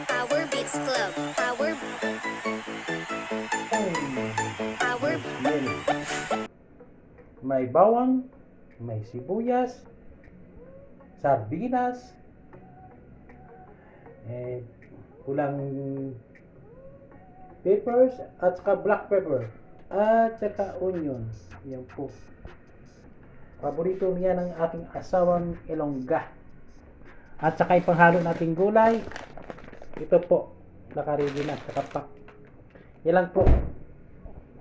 Power Beats Club. Power. May bawang, may sibuyas, sardinas, pulang peppers, at saka black pepper, at saka onion. Yan po. Paborito niya ng aking asawang ilongga. At saka ipanghalo nating gulay. Ito po, nakaready na, nakapak. Yan lang po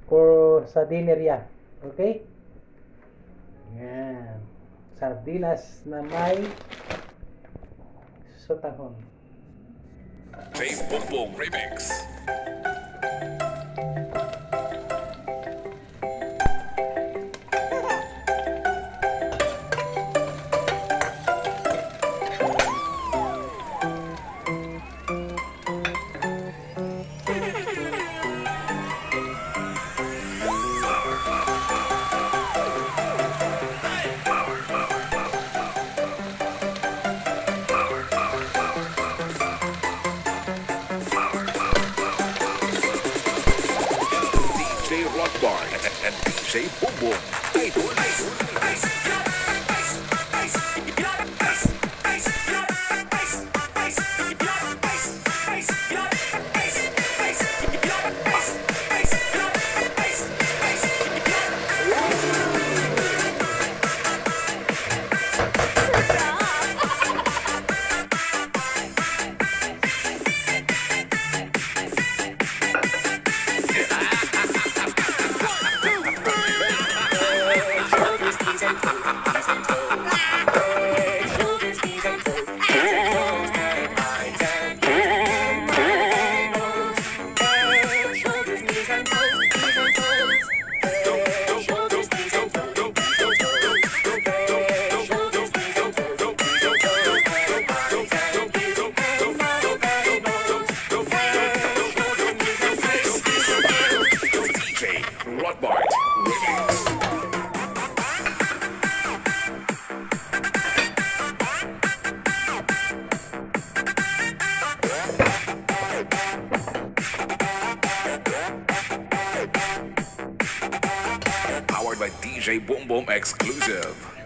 for sa dinner yan. Okay? Yan. Sardinas na may sotanghon. J Boom Remix. And DJ Boom Boom. Powered by DJ Boom Boom exclusive.